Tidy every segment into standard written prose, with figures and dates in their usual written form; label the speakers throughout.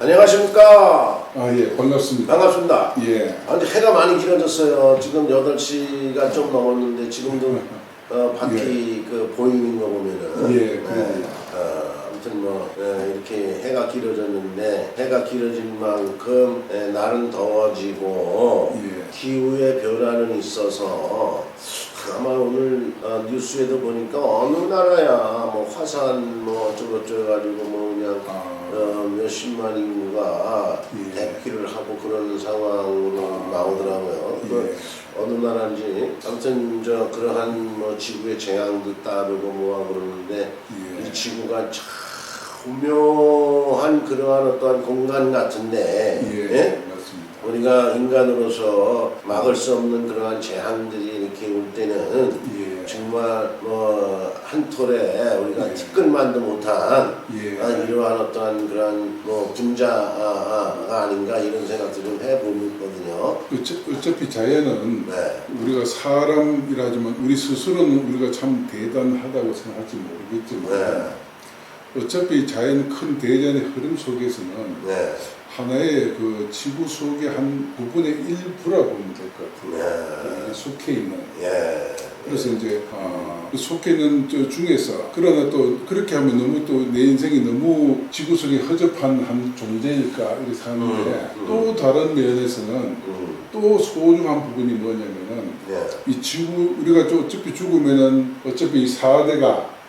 Speaker 1: 안녕하십니까.
Speaker 2: 예, 반갑습니다.
Speaker 1: 반갑습니다.
Speaker 2: 예.
Speaker 1: 이제 해가 많이 길어졌어요. 지금 8시가 좀 넘었는데 지금도 밖이 그 보이는 거 보면은
Speaker 2: 예,
Speaker 1: 아무튼 이렇게 해가 길어졌는데 해가 길어진 만큼 날은 더워지고 기후의 변화는 있어서 아마 오늘 뉴스에도 보니까 어느 나라야 뭐 화산 뭐 어쩌고저쩌고 가지고 그냥 몇십만 인구가 대피를 하고 그런 상황으로 나오더라고요. 어느 나라인지 아무튼 그러한 뭐 지구의 재앙도 따르고 뭐하고 그러는데 이 지구가 참 오묘한 그러한 어떠한 공간 같은데
Speaker 2: 맞습니다.
Speaker 1: 우리가 인간으로서 막을 수 없는 그러한 재앙들이 이렇게 올 때는 정말 한 톨에 우리가 티끌만도 못한 이러한 어떠한 그러한 분자가 아닌가 이런 생각도 좀 해보거든요.
Speaker 2: 어차피 자연은 우리가 사람이라지만 우리 스스로는 우리가 참 대단하다고 생각할지 모르겠지만 어차피 자연 큰 대자연의 흐름 속에서는 하나의 그 지구 속의 한 부분의 일부라고 보면 될 것 같아요. 속해 있는. 그래서 이제 그 속해 있는 중에서 그러나 또 그렇게 하면 너무 또 내 인생이 너무 지구 속에 허접한 한 존재일까 이렇게 하는데 또 다른 면에서는 또 소중한 부분이 뭐냐면은 이 지구 우리가 어차피 죽으면은 어차피 이 4대가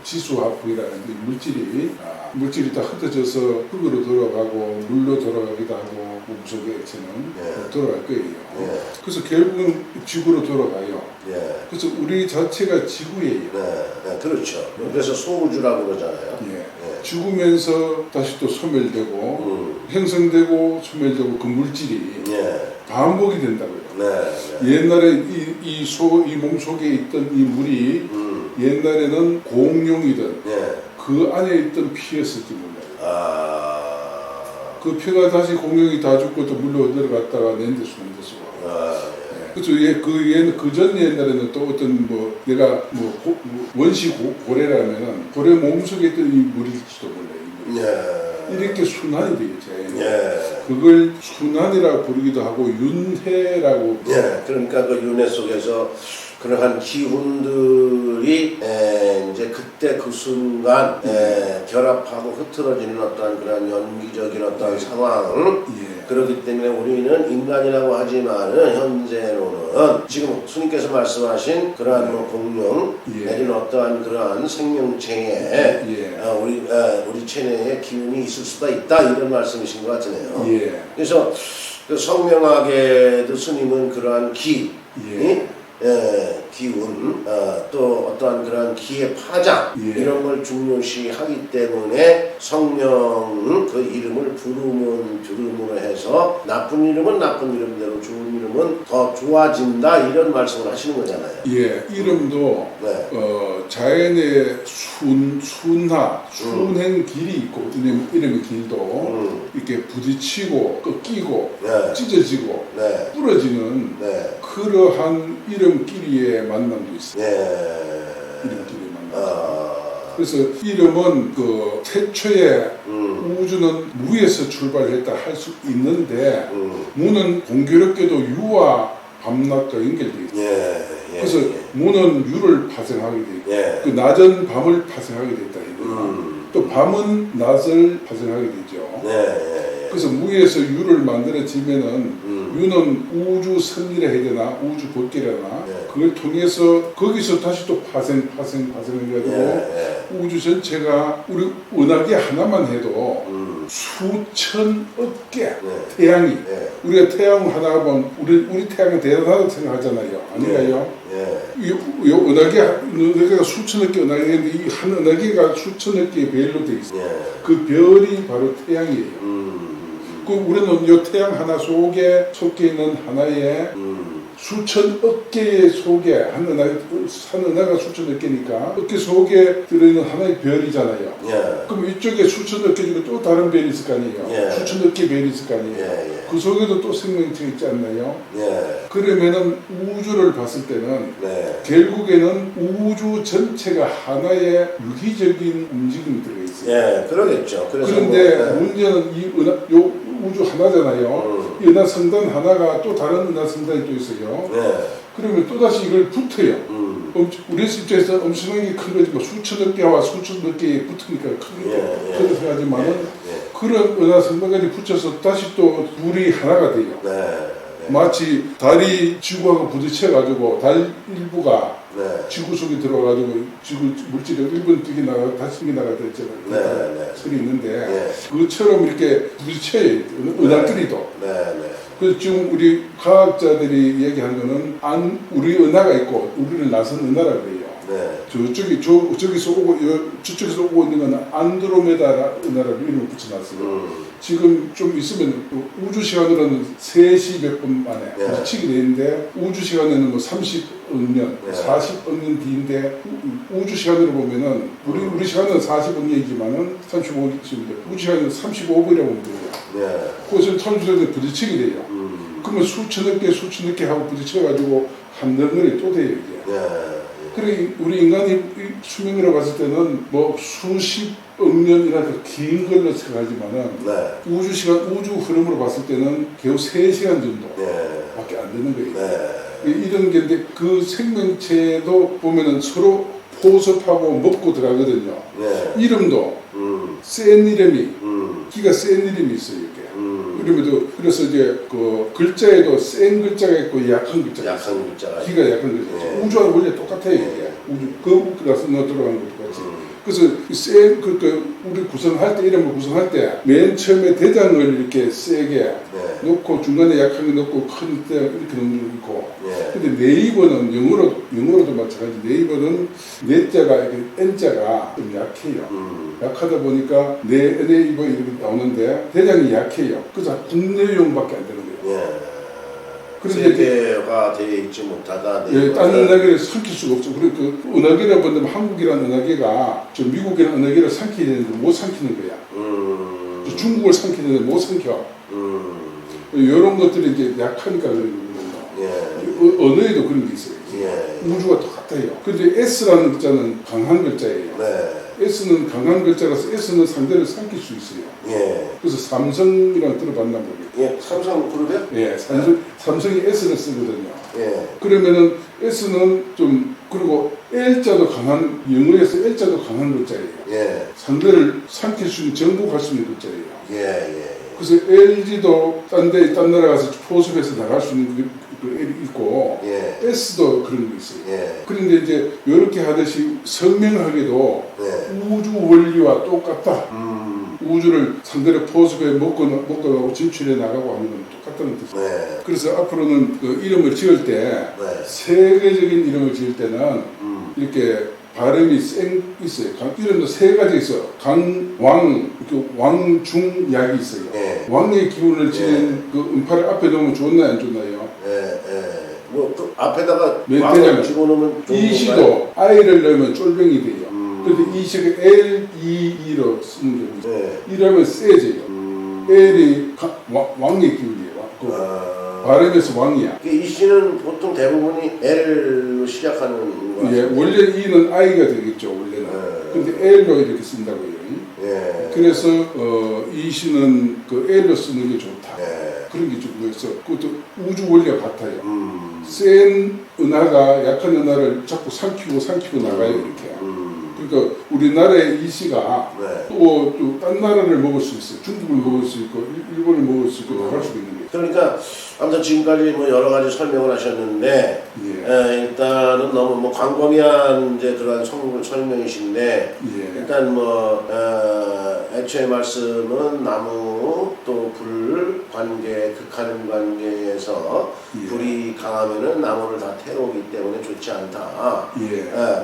Speaker 2: 지수화학이라는 물질이 다 흩어져서 흙으로 돌아가고 물로 돌아가기도 하고 몸속의 액체는 돌아갈 거예요. 그래서 결국은 지구로 돌아가요. 그래서 우리 자체가 지구예요.
Speaker 1: 그렇죠. 그래서 소우주라고 그러잖아요.
Speaker 2: 죽으면서 다시 또 소멸되고 형성되고 소멸되고 그 물질이 반복이 된다고요. 옛날에 이 몸속에 있던 이 물이 옛날에는 공룡이든 그 안에 있던 피였을지 몰라요. 그 피가 다시 공룡이 다 죽고 또 물로 들어갔다가 낸데 숨어서 그렇죠. 얘는 그전 옛날에는 또 어떤 내가 원시 고래라면은 고래 몸속에 있던 이 물일지도 몰라요. 이렇게 순환이 되겠죠. 그걸 순환이라고 부르기도 하고 윤회라고.
Speaker 1: 그러니까 그 윤회 속에서 그러한 기운들이 이제 그때 그 순간 결합하고 흐트러지는 어떠한 그런 연기적인 어떠한 상황. 그렇기 때문에 우리는 인간이라고 하지만은 현재로는 지금 스님께서 말씀하신 그러한 공룡 내지는 어떠한 그러한 생명체에 우리 체내에 기운이 있을 수가 있다 이런 말씀이신 것 같으네요. 그래서 그 성명학에도 스님은 그러한 기운, 또 어떠한 그런 기의 파장 이런 걸 중요시하기 때문에 성명 그 이름을 부름으로 해서 나쁜 이름은 나쁜 이름대로 좋은 이름은 더 좋아진다 이런 말씀을 하시는 거잖아요.
Speaker 2: 이름도 자연의 순행 길이 있고 이름의 길도 이렇게 부딪히고 꺾이고 찢어지고 부러지는 그러한 이름끼리의 만남도 있어요. 이름끼리의 만남. 그래서 이름은 그 태초에 우주는 무에서 출발했다 할 수 있는데 무는 공교롭게도 유와 밤낮과 연결되어 있어요. 그래서 무는 유를 파생하게 되고 그 낮은 밤을 파생하게 됐다. 또 밤은 낮을 파생하게 되죠. 그래서 무에서 유를 만들어지면은 유는 우주 선이라 해야 되나 우주 법계라 하나 그걸 통해서 거기서 다시 또 파생해가지고 우주 전체가 우리 은하계 하나만 해도 수천억 개 태양이 우리가 태양 하나 보면 우리 태양은 대단하다고 생각하잖아요. 아닌가요? 이 은하계가 수천억 개 은하계인데 이 한 은하계가 수천억 개의 별로 되어 있어요. 그 별이 바로 태양이에요. 우리는 이 태양 하나 속에 속해 있는 하나의 수천억 개의 속에 한 은하가 수천억 개니까 억 개 속에 들어있는 하나의 별이잖아요. 그럼 이쪽에 수천억 개 중에 또 다른 별이 있을 거 아니에요. 수천억 개 별이 있을 거 아니에요. 그 속에도 또 생명체 있지 않나요? 그러면은 우주를 봤을 때는 결국에는 우주 전체가 하나의 유기적인 움직임이 들어있어요. 있어요.
Speaker 1: 예, 그러겠죠. 그래서
Speaker 2: 그런데
Speaker 1: 뭐, 예.
Speaker 2: 문제는 이 요 우주 하나잖아요. 이 은하성단 하나가 또 다른 은하성단이 또 있어요.
Speaker 1: 예.
Speaker 2: 그러면 또다시 이걸 붙어요. 우리 입장에서 엄청나게 큰 거지, 뭐 수천억 개와 수천억 개에 붙으니까 크게 하지만은 그런 은하성단까지 붙여서 다시 또 물이 하나가 돼요. 마치 달이 지구하고 부딪혀가지고 달 일부가 지구 속에 들어가지고 지구 물질이 1분 뛰게 나가 다시 뛰게 나가다 있잖아요. 소리 있는데 그것처럼 이렇게 부딪혀요. 은하끼리도. 그래서 지금 우리 과학자들이 얘기하는 거는 우리 은하가 있고 우리를 나선 은하라고 해요. 저쪽에서 오고 있는 건 안드로메다 은하라고 이름을 붙여놨어요. 지금 좀 있으면 우주 시간으로는 3시 몇 분 만에 부딪히게 되는데 우주 시간에는 뭐 30억 년, 40억 년 뒤인데 우주 시간으로 보면은 우리 시간은 40억 년이지만은 35억인데 우주 시간은 35억이라고 보면 돼요. 그래서 천주선에 부딪히게 돼요. 그러면 수천억 개 하고 부딪혀가지고 한 덩어리 또 돼요 이게. 그래 우리 인간이 수명이라고 봤을 때는 뭐 수십억 년이나 더 긴 걸로 생각하지만은 우주 시간, 우주 흐름으로 봤을 때는 겨우 3시간 정도밖에 안 되는 거예요. 이런 게인데 그 생명체도 보면은 서로 포섭하고 먹고 들어가거든요. 이름도 센 이름이 기가 센 이름이 있어요. 이렇게. 그래서 이제 그 글자에도 센 글자가 있고 약한 글자가 있어요. 기가 약한 글자. 우주하고 원래 똑같아요. 이게. 그라서 들어간 것도 같이. 그래서 우리 구성할 때 이름을 구성할 때 맨 처음에 대장을 이렇게 세게 놓고 중간에 약한 게 놓고 큰 때 이렇게 놓는 게 있고. 근데 네이버는 영어로도 마찬가지. 네이버는 네자가 N자가 좀 약해요. 약하다 보니까 네이버 이렇게 나오는데 대장이 약해요. 그래서 국내용밖에 안 되는 거예요.
Speaker 1: 세계화 되어 있지 못하다.
Speaker 2: 딴 은하계를 삼킬 수가 없죠. 그리고 그 은하계를 본다면 한국이라는 은하계가 저 미국이라는 은하계를 삼키야 되는데 못 삼키는 거야. 중국을 삼키는데 못 삼켜. 이런 것들이 이제 약하니까 그런 거거든요. 언어에도 그런 게 있어요. 우주가 똑같아요. 근데 S라는 글자는 강한 글자예요. S는 강한 글자라서 S는 상대를 삼킬 수 있어요. 그래서 삼성이랑 들어봤나 모르겠어요.
Speaker 1: 삼성 그룹이요?
Speaker 2: 삼성이 S를 쓰거든요. 그러면은 S는 좀 그리고 L자도 강한 영어에서 L자도 강한 글자예요. 상대를 삼킬 수 있는 정복할 수 있는 글자예요. 그래서 LG도 딴 나라 가서 포섭해서 나갈 수 있는 그 L이 있고 S도 그런 거 있어요. 그런데 이제 이렇게 하듯이 선명하게도 우주 원리와 똑같다. 우주를 상대로 포섭해 먹고 진출해 나가고 하는 건 똑같다는 뜻이에요. 그래서 앞으로는 그 이름을 지을 때 세계적인 이름을 지을 때는 이렇게 발음이 있어요. 이름도 3가지 있어요. 강왕, 왕중약이 있어요. 왕의 기운을 지닌 그 음파를 앞에 놓으면 좋나요, 안 좋나요?
Speaker 1: 그 앞에다가
Speaker 2: 왕을
Speaker 1: 집어넣으면
Speaker 2: 이시도 I를 넣으면 쫄병이 돼요. 그런데 이시가 L-E-E로 쓰는 경우 있어요. 이러면 세져요. L이 왕의 기운이에요. 발음에서 왕이야.
Speaker 1: 이 씨는 보통 대부분이 L로 시작하는 거 같아요.
Speaker 2: 원래 E는 I가 되겠죠. 원래는. 근데 L로 이렇게 쓴다고요. 그래서 이 씨는 그 L로 쓰는 게 좋다. 그런 게 좀 있어. 그것도 우주 원리와 같아요. 센 은하가 약한 은하를 자꾸 삼키고 나가요. 이렇게. 그러니까 우리나라의 이시가 또 딴 나라를 먹을 수 있어요. 중국을 먹을 수 있고 일본을 먹을 수 있고 나갈 수도 있는 거예요.
Speaker 1: 그러니까 아무튼 지금까지 뭐 여러 가지 설명을 하셨는데 일단은 너무 뭐 광범위한 이제 그런 설명이신데 일단 뭐 애초에 말씀은 나무 또 불 관계 극한 관계에서 불이 강하면은 나무를 다 태우기 때문에 좋지 않다.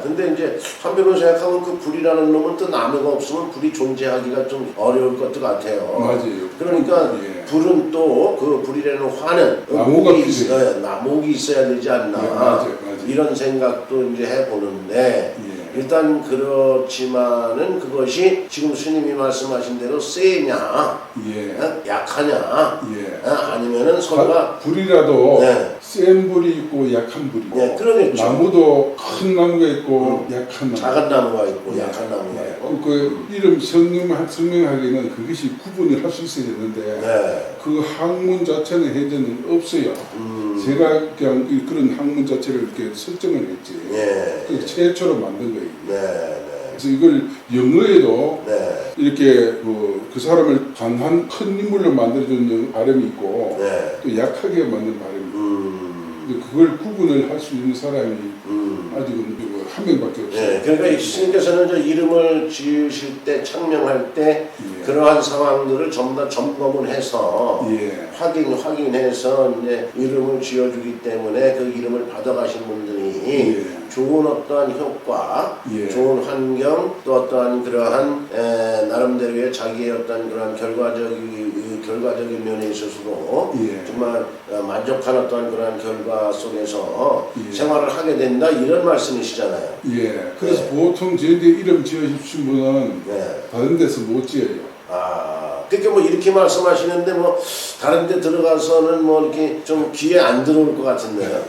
Speaker 1: 근데 이제 한편으로 생각하면 그 불이라는 놈은 또 나무가 없으면 불이 존재하기가 좀 어려울 것도 같아요.
Speaker 2: 맞아요.
Speaker 1: 그러니까 불은 또 그 불이라는 화는 나무가 있어야 되지 않나.
Speaker 2: 맞아요.
Speaker 1: 이런 생각도 이제 해보는데 일단 그렇지만은 그것이 지금 스님이 말씀하신 대로 세냐,
Speaker 2: 예.
Speaker 1: 약하냐,
Speaker 2: 예.
Speaker 1: 아니면은 서로가
Speaker 2: 불이라도
Speaker 1: 네.
Speaker 2: 센 불이 있고 약한 불이 있고
Speaker 1: 네, 그러겠죠.
Speaker 2: 나무도 큰 나무가 있고 약한 나무,
Speaker 1: 작은 나무가 있고
Speaker 2: 예.
Speaker 1: 약한 나무가
Speaker 2: 예.
Speaker 1: 있고.
Speaker 2: 그 이름 성명하기는 그것이 구분을 할 수 있어야 되는데
Speaker 1: 네.
Speaker 2: 그 학문 자체는 현재는 없어요. 제가 그냥 그런 학문 자체를 이렇게 설정을 했지.
Speaker 1: 예.
Speaker 2: 그 최초로 만든 거예요.
Speaker 1: 네.
Speaker 2: 그래서 이걸 영어에도
Speaker 1: 네.
Speaker 2: 이렇게 그 사람을 강한 큰 인물로 만들어준 발음이 있고
Speaker 1: 네.
Speaker 2: 또 약하게 만든 발음이 있고 근데 그걸 구분을 할 수 있는 사람이 아직은 한 명밖에 없어요.
Speaker 1: 네, 그러니까 이 스님께서는 저 이름을 지으실 때 창명할 때
Speaker 2: 예.
Speaker 1: 그러한 상황들을 전부 다 점검을 해서
Speaker 2: 예.
Speaker 1: 확인해서 이제 이름을 지어주기 때문에 그 이름을 받아가신 분들이
Speaker 2: 예.
Speaker 1: 좋은 어떠한 효과,
Speaker 2: 예.
Speaker 1: 좋은 환경, 또 어떠한 그러한 나름대로의 자기의 어떤 그러한 결과적인 면에 있어서도
Speaker 2: 예.
Speaker 1: 정말 만족한 어떠한 그러한 결과 속에서
Speaker 2: 예.
Speaker 1: 생활을 하게 된다 이런 말씀이시잖아요.
Speaker 2: 예. 그래서
Speaker 1: 네.
Speaker 2: 보통 저희들 이름 지어주신 분은
Speaker 1: 네.
Speaker 2: 다른 데서 못 지어요.
Speaker 1: 그러니까 뭐 이렇게 말씀하시는데 뭐 다른 데 들어가서는 뭐 이렇게 좀 귀에 안 들어올 것 같은데요.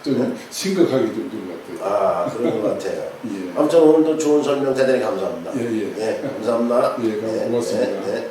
Speaker 2: 좀 심각하게 좀 된 것 같아요.
Speaker 1: 그런 것 같아요.
Speaker 2: 예.
Speaker 1: 아무튼 오늘도 좋은 설명 대단히 감사합니다.
Speaker 2: 예, 예.
Speaker 1: 감사합니다.
Speaker 2: 예, 고맙습니다.
Speaker 1: 네.